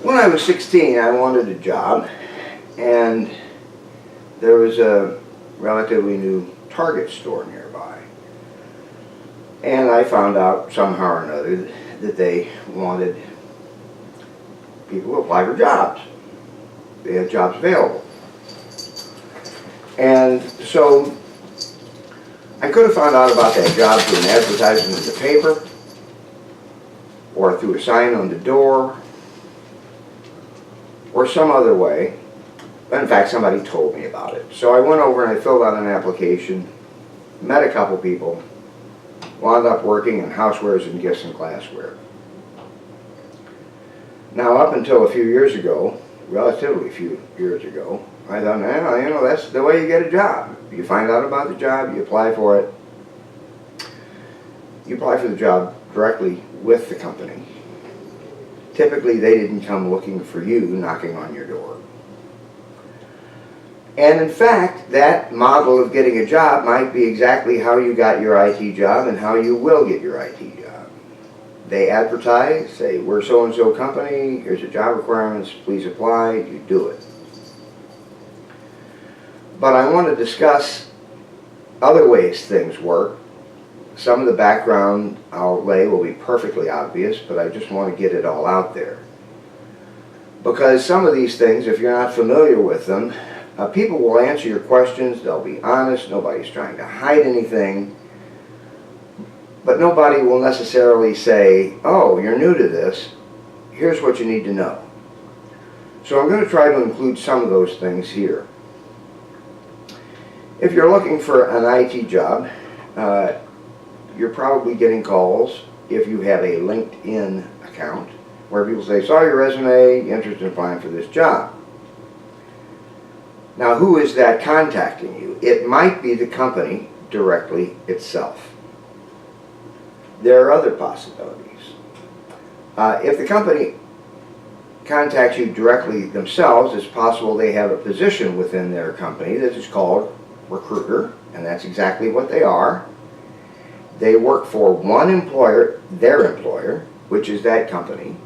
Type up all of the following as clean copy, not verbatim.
When I was 16, I wanted a job, and there was a relatively new Target store nearby. And I found out somehow or another that they wanted people to apply for jobs. They had jobs available. And so I could have found out about that job through an advertisement in the paper, or through a sign on the door, or some other way. In fact, somebody told me about it. So I went over and I filled out an application, met a couple people, wound up working in housewares and gifts and glassware. Now, up until a few years ago, relatively few years ago, I thought, well, you know, that's the way you get a job. You find out about the job, you apply for it. You apply for the job directly with the company. Typically, they didn't come looking for you, knocking on your door. And in fact, that model of getting a job might be exactly how you got your IT job and how you will get your IT job. They advertise, say, we're so-and-so company, here's your job requirements, please apply, you do it. But I want to discuss other ways things work. Some of the background I'll lay will be perfectly obvious, but I just want to get it all out there. Because some of these things, if you're not familiar with them, people will answer your questions, they'll be honest, nobody's trying to hide anything, but nobody will necessarily say, oh, you're new to this, here's what you need to know. So I'm going to try to include some of those things here. If you're looking for an IT job, you're probably getting calls if you have a LinkedIn account where people say, saw your resume, interested in applying for this job. Now, who is that contacting you? It might be the company directly itself. There are other possibilities. If the company contacts you directly themselves, it's possible they have a position within their company that is called recruiter, and that's exactly what they are. They work for one employer, their employer, which is that company.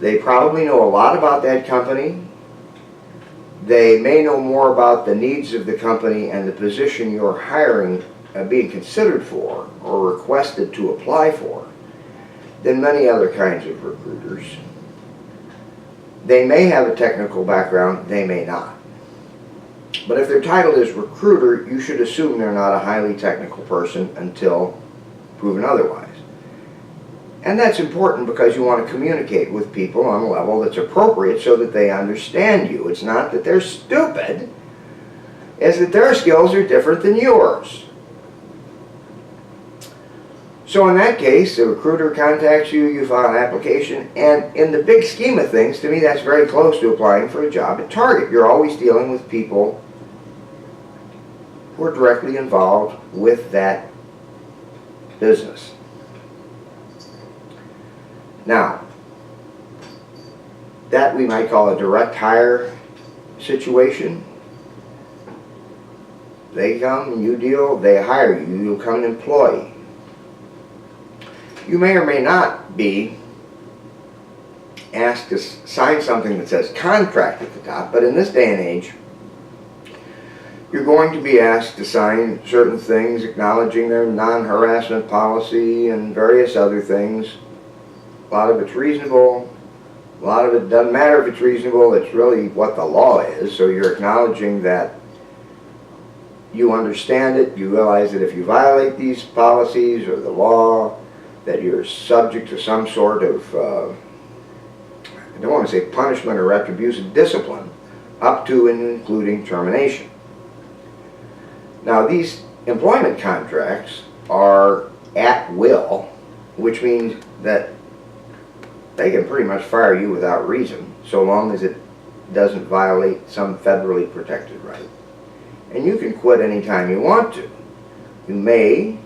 They probably know a lot about that company. They may know more about the needs of the company and the position you're hiring, being considered for, or requested to apply for, than many other kinds of recruiters. They may have a technical background, they may not. But if their title is recruiter, you should assume they're not a highly technical person until proven otherwise. And that's important because you want to communicate with people on a level that's appropriate so that they understand you. It's not that they're stupid, it's that their skills are different than yours. So in that case, the recruiter contacts you, you file an application, and in the big scheme of things, to me that's very close to applying for a job at Target. You're always dealing with people who are directly involved with that business. Now, that we might call a direct hire situation. They come and you deal, they hire you, you become an employee. You may or may not be asked to sign something that says contract at the top, but in this day and age, you're going to be asked to sign certain things acknowledging their non-harassment policy and various other things. A lot of it's reasonable, a lot of it doesn't matter if it's reasonable, it's really what the law is, so you're acknowledging that you understand it, you realize that if you violate these policies or the law, that you're subject to some sort of, I don't want to say punishment or retribution, discipline, up to and including termination. Now, these employment contracts are at will, which means that they can pretty much fire you without reason, so long as it doesn't violate some federally protected right. And you can quit anytime you want to. You may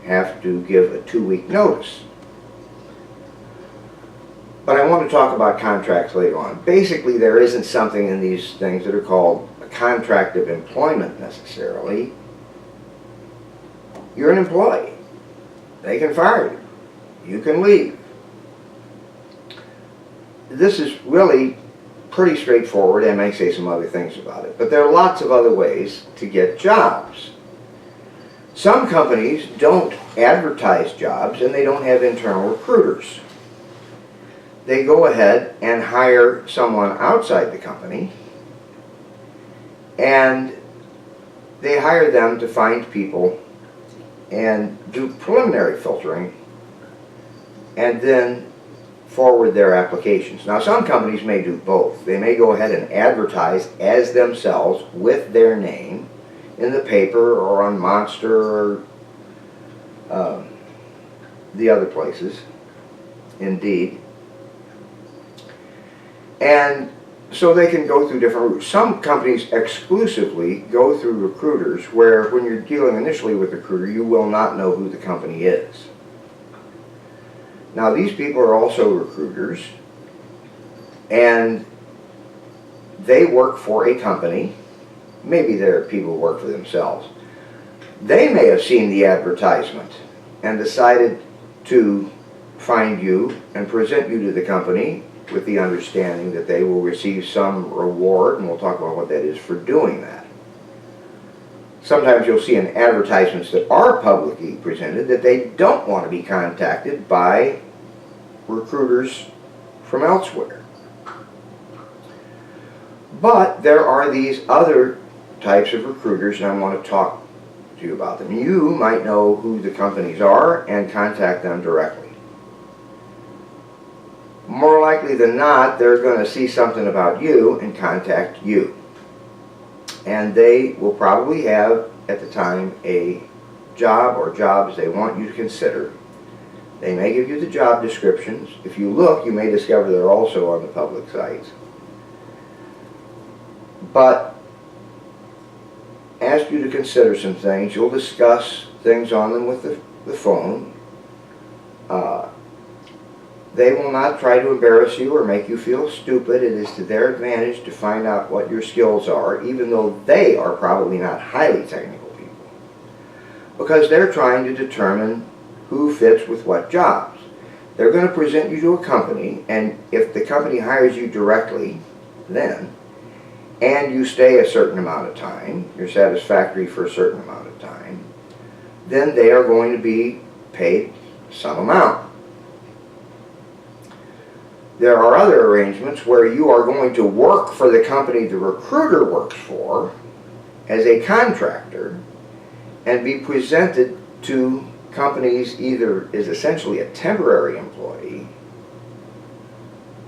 have to give a 2-week notice. But I want to talk about contracts later on. Basically, there isn't something in these things that are called a contract of employment necessarily. You're an employee. They can fire you. You can leave. this is really pretty straightforward. I may say some other things about it, but there are lots of other ways to get jobs. Some companies don't advertise jobs and they don't have internal recruiters. They go ahead and hire someone outside the company, and they hire them to find people and do preliminary filtering and then forward their applications. Now, some companies may do both. They may go ahead and advertise as themselves with their name in the paper or on Monster or the other places, Indeed. And so they can go through different routes. Some companies exclusively go through recruiters, where when you're dealing initially with a recruiter, you will not know who the company is. Now, these people are also recruiters, and they work for a company. Maybe they're people who work for themselves. They may have seen the advertisement and decided to find you and present you to the company with the understanding that they will receive some reward, and we'll talk about what that is for doing that. Sometimes you'll see in advertisements that are publicly presented that they don't want to be contacted by recruiters from elsewhere. But there are these other types of recruiters, and I want to talk to you about them. You might know who the companies are and contact them directly. More likely than not, they're going to see something about you and contact you. And they will probably have, at the time, a job or jobs they want you to consider. They may give you the job descriptions. If you look, you may discover they're also on the public sites. But ask you to consider some things. You'll discuss things on them with the phone. They will not try to embarrass you or make you feel stupid. It is to their advantage to find out what your skills are, even though they are probably not highly technical people, because they're trying to determine who fits with what jobs. They're going to present you to a company, and if the company hires you directly then, and you stay a certain amount of time, you're satisfactory for a certain amount of time, then they are going to be paid some amount. There are other arrangements where you are going to work for the company the recruiter works for as a contractor and be presented to companies either as essentially a temporary employee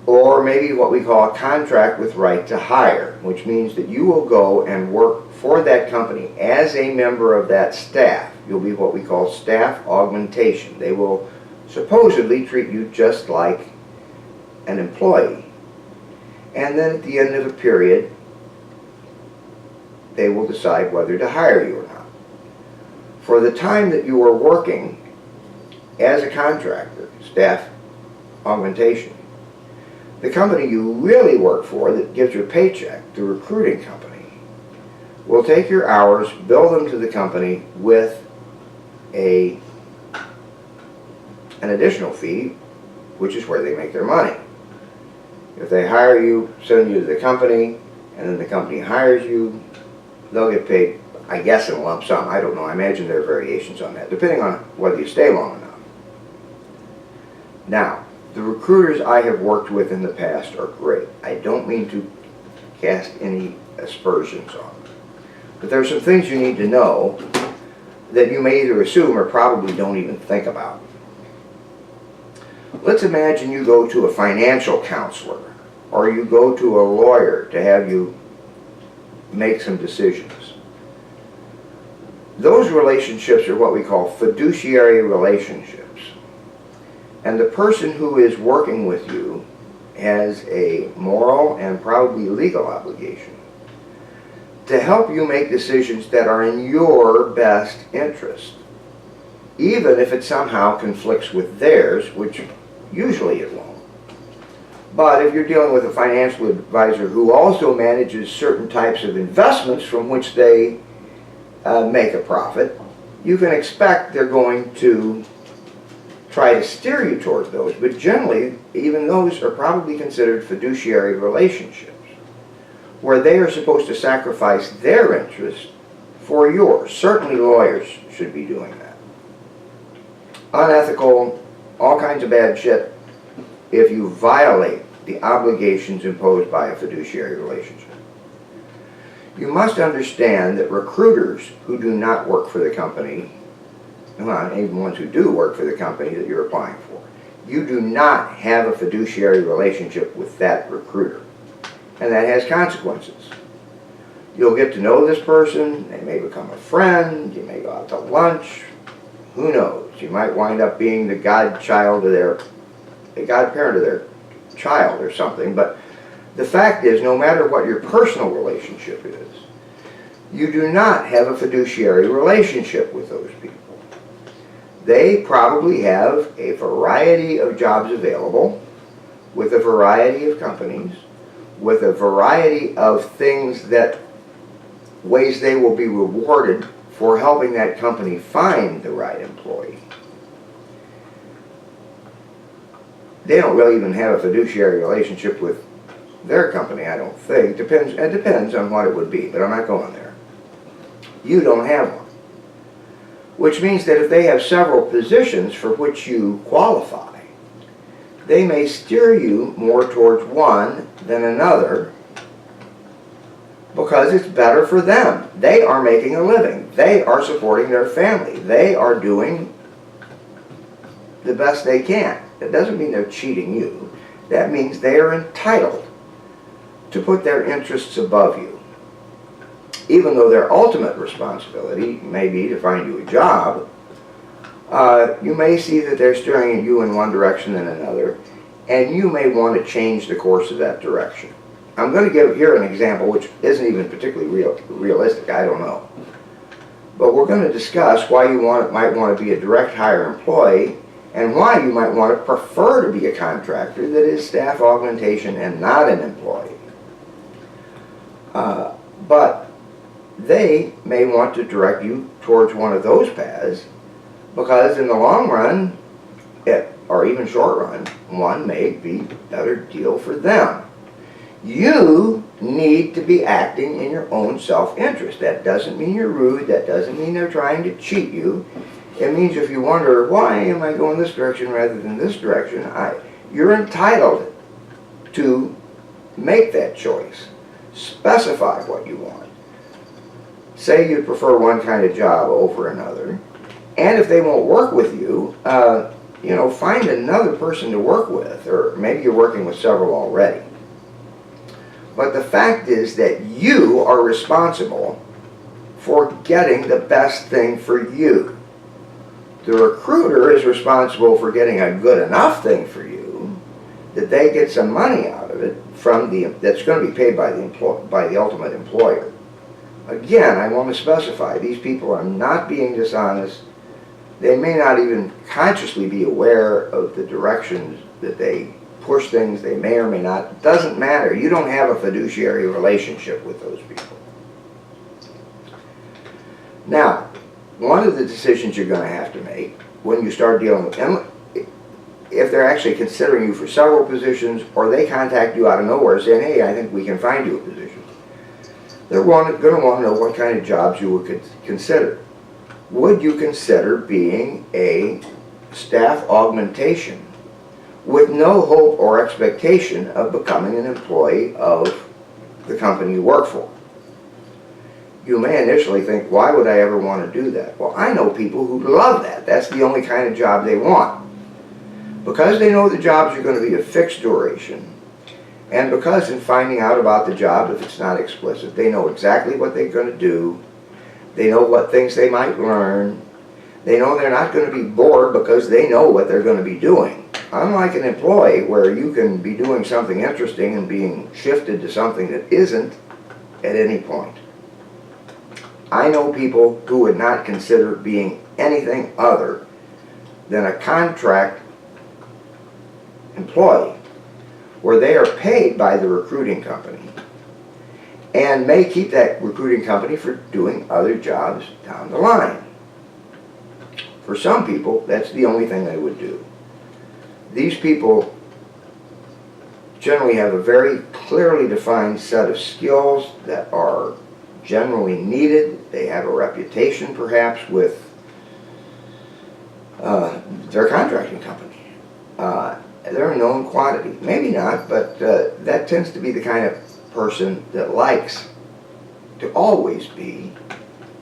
or maybe what we call a contract with right to hire, which means that you will go and work for that company as a member of that staff. You'll be what we call staff augmentation. They will supposedly treat you just like an employee. And then at the end of a period, they will decide whether to hire you or not. For the time that you are working as a contractor, staff augmentation, the company you really work for that gives your paycheck, the recruiting company, will take your hours, bill them to the company with an additional fee, which is where they make their money. If they hire you, send you to the company, and then the company hires you, they'll get paid, I guess, in a lump sum. I don't know. I imagine there are variations on that, depending on whether you stay long enough. Now, the recruiters I have worked with in the past are great. I don't mean to cast any aspersions on them. But there are some things you need to know that you may either assume or probably don't even think about. Let's imagine you go to a financial counselor or you go to a lawyer to have you make some decisions. Those relationships are what we call fiduciary relationships. And the person who is working with you has a moral and probably legal obligation to help you make decisions that are in your best interest, even if it somehow conflicts with theirs, which usually it won't. But if you're dealing with a financial advisor who also manages certain types of investments from which they make a profit, you can expect they're going to try to steer you towards those, but generally, even those are probably considered fiduciary relationships, where they are supposed to sacrifice their interest for yours. Certainly lawyers should be doing that. Unethical, all kinds of bad shit if you violate the obligations imposed by a fiduciary relationship. You must understand that recruiters who do not work for the company, well, even ones who do work for the company that you're applying for, you do not have a fiduciary relationship with that recruiter. And that has consequences. You'll get to know this person, they may become a friend, you may go out to lunch, who knows? You might wind up being the godparent of their child or something, but the fact is, no matter what your personal relationship is, you do not have a fiduciary relationship with those people. They probably have a variety of jobs available, with a variety of companies, with a variety of things ways they will be rewarded for helping that company find the right employee. They don't really even have a fiduciary relationship with their company, I don't think. It depends on what it would be, but I'm not going there. You don't have one. Which means that if they have several positions for which you qualify, they may steer you more towards one than another because it's better for them. They are making a living. They are supporting their family. They are doing the best they can. That doesn't mean they're cheating you. That means they are entitled to put their interests above you. Even though their ultimate responsibility may be to find you a job, you may see that they're steering you in one direction and another, and you may want to change the course of that direction. I'm going to give here an example which isn't even particularly realistic, I don't know. But we're going to discuss why you might want to be a direct hire employee and why you might want to prefer to be a contractor that is staff augmentation and not an employee. But they may want to direct you towards one of those paths because in the long run, or even short run, one may be a better deal for them. You need to be acting in your own self-interest. That doesn't mean you're rude. That doesn't mean they're trying to cheat you. It means if you wonder, why am I going this direction rather than this direction, you're entitled to make that choice. Specify what you want. Say you prefer one kind of job over another, and if they won't work with you, find another person to work with, or maybe you're working with several already. But the fact is that you are responsible for getting the best thing for you. The recruiter is responsible for getting a good enough thing for you that they get some money out of it that's going to be paid by the ultimate employer. Again, I want to specify, these people are not being dishonest. They may not even consciously be aware of the directions that they push things. They may or may not. It doesn't matter. You don't have a fiduciary relationship with those people. Now, one of the decisions you're going to have to make when you start dealing with them, if they're actually considering you for several positions, or they contact you out of nowhere saying, hey, I think we can find you a position, they're going to want to know what kind of jobs you would consider. Would you consider being a staff augmentation with no hope or expectation of becoming an employee of the company you work for? You may initially think, why would I ever want to do that? Well, I know people who love that. That's the only kind of job they want. Because they know the jobs are going to be a fixed duration, and because in finding out about the job, if it's not explicit, they know exactly what they're going to do, they know what things they might learn, they know they're not going to be bored because they know what they're going to be doing. Unlike an employee where you can be doing something interesting and being shifted to something that isn't at any point. I know people who would not consider being anything other than a contract employee where they are paid by the recruiting company and may keep that recruiting company for doing other jobs down the line. For some people, that's the only thing they would do. these people generally have a very clearly defined set of skills that are generally needed. They have a reputation perhaps with their contracting company. They're a known quantity. Maybe not, but that tends to be the kind of person that likes to always be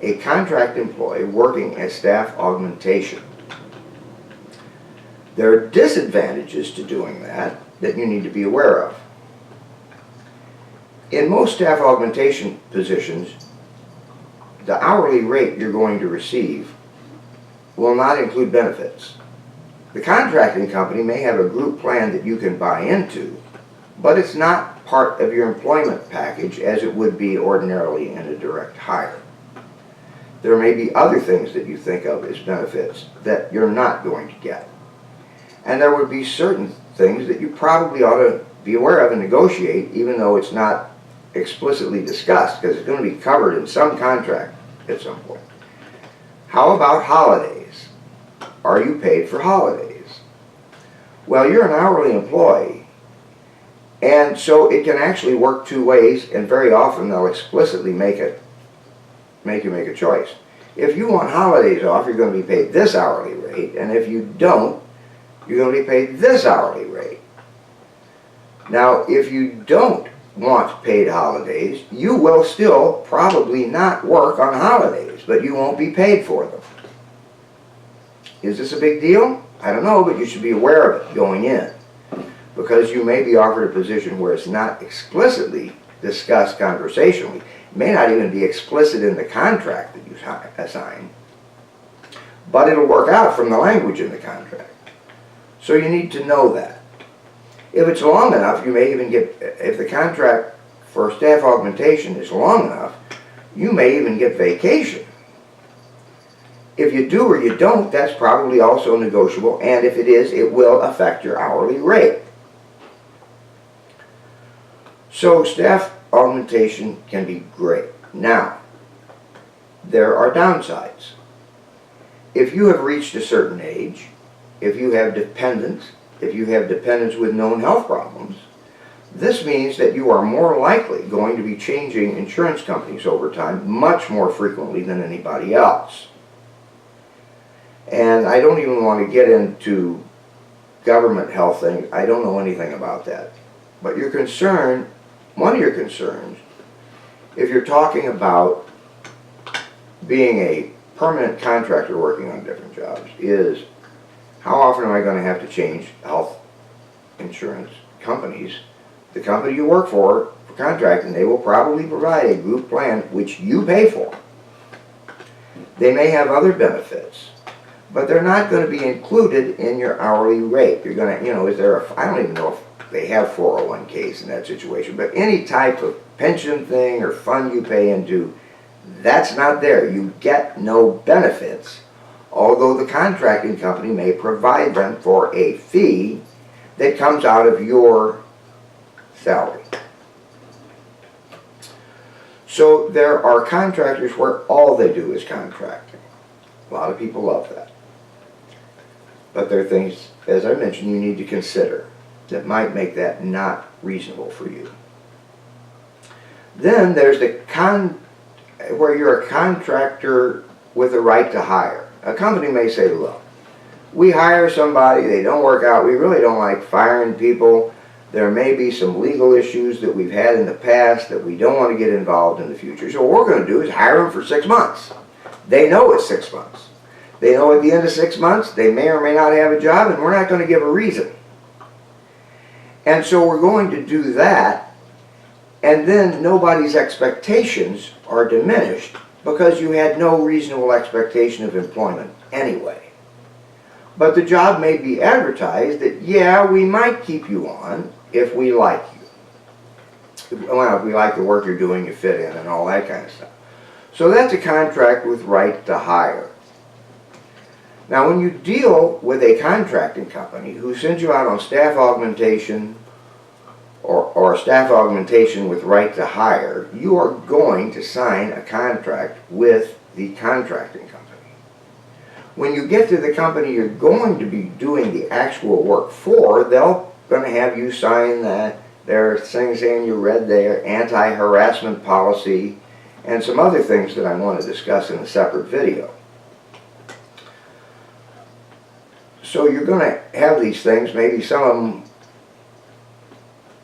a contract employee working as staff augmentation. There are disadvantages to doing that you need to be aware of. In most staff augmentation positions, the hourly rate you're going to receive will not include benefits. The contracting company may have a group plan that you can buy into, but it's not part of your employment package as it would be ordinarily in a direct hire. There may be other things that you think of as benefits that you're not going to get. And there would be certain things that you probably ought to be aware of and negotiate, even though it's not explicitly discussed, because it's going to be covered in some contract at some point. How about holidays? Are you paid for holidays? Well, you're an hourly employee, and so it can actually work two ways, and very often they'll explicitly make you make a choice. If you want holidays off, you're going to be paid this hourly rate, and if you don't, you're going to be paid this hourly rate. Now, if you don't want paid holidays, you will still probably not work on holidays, but you won't be paid for them. Is this a big deal? I don't know, but you should be aware of it going in, because you may be offered a position where it's not explicitly discussed conversationally. It may not even be explicit in the contract that you assign, but it'll work out from the language in the contract. So you need to know that. If it's long enough, you may even get, if the contract for staff augmentation is long enough, you may even get vacation. If you do or you don't, that's probably also negotiable, and if it is, it will affect your hourly rate. So staff augmentation can be great. Now, there are downsides. If you have reached a certain age, if you have dependents with known health problems, this means that you are more likely going to be changing insurance companies over time much more frequently than anybody else. And I don't even want to get into government health things. I don't know anything about that. But your concern, one of your concerns, if you're talking about being a permanent contractor working on different jobs, is how often am I going to have to change health insurance companies? The company you work for contracting, they will probably provide a group plan which you pay for. They may have other benefits, but they're not going to be included in your hourly rate. You're going to, is there I don't even know if they have 401ks in that situation, but any type of pension thing or fund you pay into, that's not there. You get no benefits, although the contracting company may provide them for a fee that comes out of your salary. So there are contractors where all they do is contracting. A lot of people love that. But there are things, as I mentioned, you need to consider that might make that not reasonable for you. Then there's the where you're a contractor with a right to hire. A company may say, look, we hire somebody, they don't work out, we really don't like firing people, there may be some legal issues that we've had in the past that we don't want to get involved in the future. So what we're going to do is hire them for 6 months. They know it's 6 months. They know at the end of 6 months they may or may not have a job, and we're not going to give a reason. And so we're going to do that, and then nobody's expectations are diminished because you had no reasonable expectation of employment anyway. But the job may be advertised that, yeah, we might keep you on if we like you. Well, if we like the work you're doing, you fit in, and all that kind of stuff. So that's a contract with right to hire. Now, when you deal with a contracting company who sends you out on staff augmentation or staff augmentation with right to hire, you are going to sign a contract with the contracting company. When you get to the company you're going to be doing the actual work for, they're going to have you sign their thing saying you read their anti-harassment policy and some other things that I want to discuss in a separate video. So you're going to have these things, maybe some of them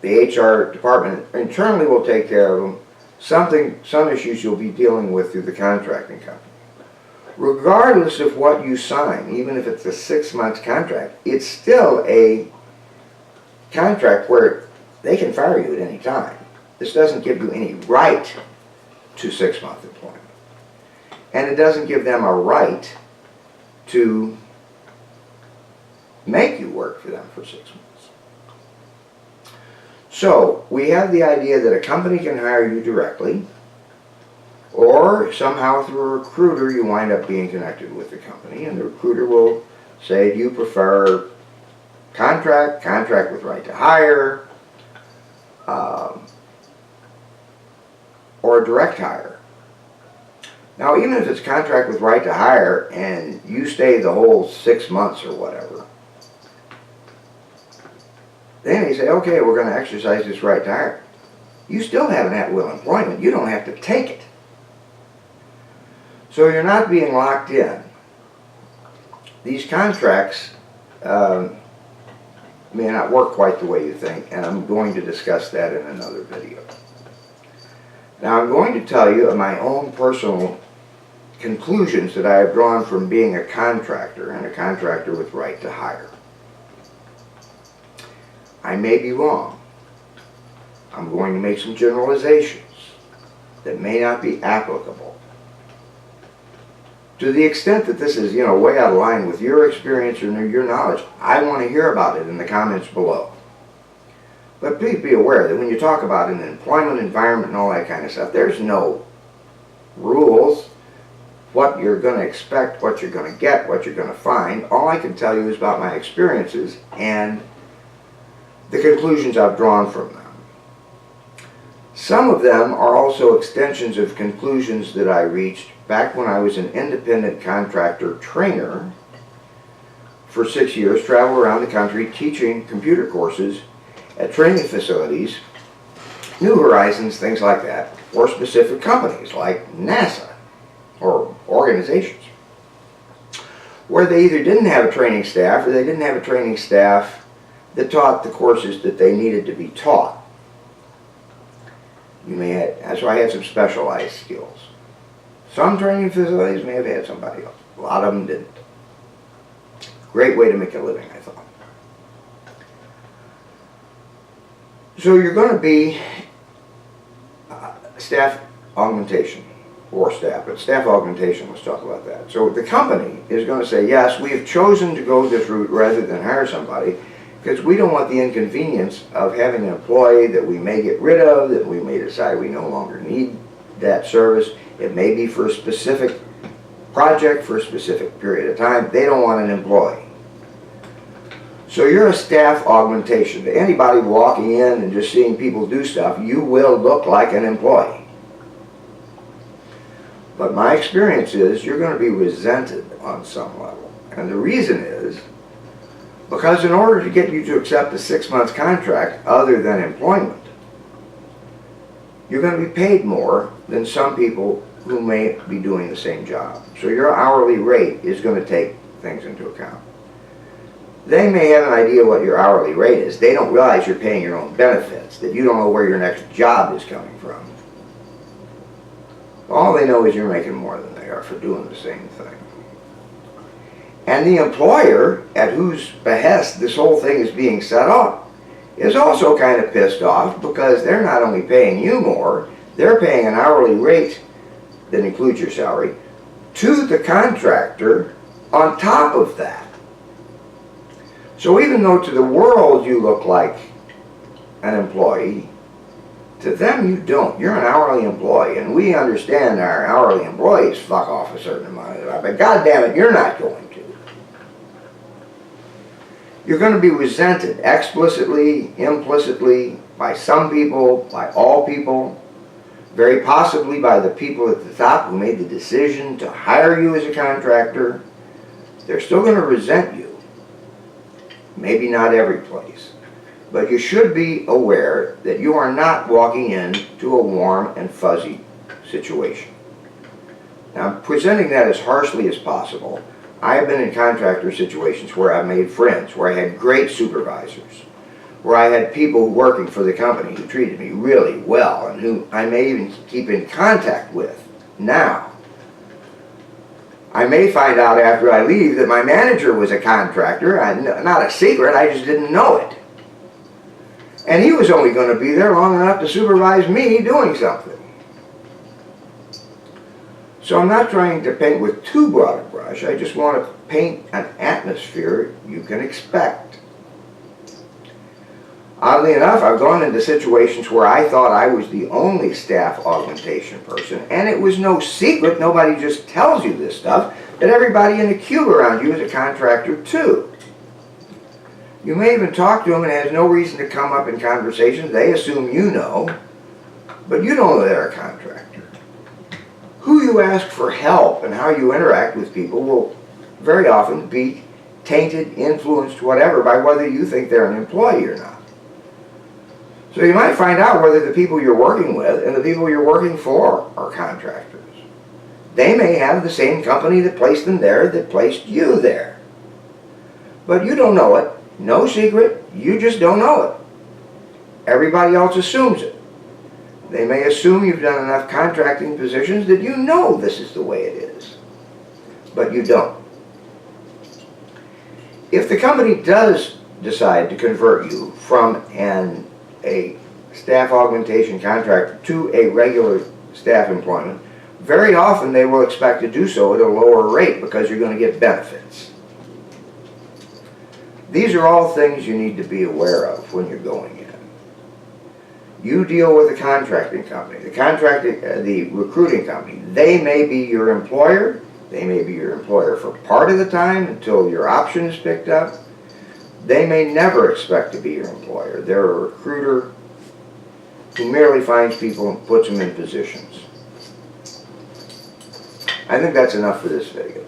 the HR department internally will take care of them. Some issues you'll be dealing with through the contracting company. Regardless of what you sign, even if it's a 6-month contract, it's still a contract where they can fire you at any time. This doesn't give you any right to 6-month employment. And it doesn't give them a right to make you work for them for 6 months. So, we have the idea that a company can hire you directly, or somehow through a recruiter you wind up being connected with the company, and the recruiter will say, do you prefer contract with right to hire, or direct hire? Now, even if it's contract with right to hire and you stay the whole 6 months or whatever, then they say, okay, we're going to exercise this right to hire. You still have an at-will employment. You don't have to take it. So you're not being locked in. These contracts may not work quite the way you think, and I'm going to discuss that in another video. Now I'm going to tell you of my own personal conclusions that I have drawn from being a contractor, and a contractor with right to hire. I may be wrong. I'm going to make some generalizations that may not be applicable. To the extent that this is, way out of line with your experience or your knowledge, I want to hear about it in the comments below. But please be aware that when you talk about an employment environment and all that kind of stuff, there's no rules, what you're going to expect, what you're going to get, what you're going to find. All I can tell you is about my experiences and the conclusions I've drawn from them. Some of them are also extensions of conclusions that I reached back when I was an independent contractor trainer for 6 years, traveled around the country teaching computer courses at training facilities, New Horizons, things like that, or specific companies like NASA or organizations, where they either didn't have a training staff or they didn't have a training staff that taught the courses that they needed to be taught. So I had some specialized skills. Some training facilities may have had somebody else. A lot of them didn't. Great way to make a living, I thought. So you're going to be staff augmentation, or staff, but staff augmentation, let's talk about that. So the company is going to say, yes, we have chosen to go this route rather than hire somebody, because we don't want the inconvenience of having an employee that we may get rid of, that we may decide we no longer need that service. It may be for a specific project, for a specific period of time. They don't want an employee. So you're a staff augmentation. To anybody walking in and just seeing people do stuff, you will look like an employee. But my experience is you're going to be resented on some level. And the reason is because in order to get you to accept a 6-month contract other than employment, you're going to be paid more than some people who may be doing the same job. So your hourly rate is going to take things into account. They may have an idea what your hourly rate is. They don't realize you're paying your own benefits, that you don't know where your next job is coming from. All they know is you're making more than they are for doing the same thing. And the employer, at whose behest this whole thing is being set up, is also kind of pissed off because they're not only paying you more, they're paying an hourly rate that includes your salary to the contractor on top of that. So even though to the world you look like an employee, to them you don't. You're an hourly employee, and we understand our hourly employees fuck off a certain amount of time, but God damn it, you're not going to. You're going to be resented explicitly, implicitly, by some people, by all people, very possibly by the people at the top who made the decision to hire you as a contractor. They're still going to resent you. Maybe not every place. But you should be aware that you are not walking into a warm and fuzzy situation. Now, I'm presenting that as harshly as possible. I have been in contractor situations where I made friends, where I had great supervisors, where I had people working for the company who treated me really well and who I may even keep in contact with now. I may find out after I leave that my manager was a contractor. Not a secret, I just didn't know it. And he was only going to be there long enough to supervise me doing something. So I'm not trying to paint with too broad a brush. I just want to paint an atmosphere you can expect. Oddly enough, I've gone into situations where I thought I was the only staff augmentation person, and it was no secret, nobody just tells you this stuff, that everybody in the cube around you is a contractor too. You may even talk to them and it has no reason to come up in conversations. They assume you know, but you don't know they're a contractor. Who you ask for help and how you interact with people will very often be tainted, influenced, whatever, by whether you think they're an employee or not. So you might find out whether the people you're working with and the people you're working for are contractors. They may have the same company that placed them there that placed you there. But you don't know it. No secret. You just don't know it. Everybody else assumes it. They may assume you've done enough contracting positions that you know this is the way it is. But you don't. If the company does decide to convert you from a staff augmentation contractor to a regular staff employment, very often they will expect to do so at a lower rate because you're going to get benefits. These are all things you need to be aware of when you're going in. You deal with a contracting company. The recruiting company, they may be your employer. They may be your employer for part of the time until your option is picked up. They may never expect to be your employer. They're a recruiter who merely finds people and puts them in positions. I think that's enough for this video.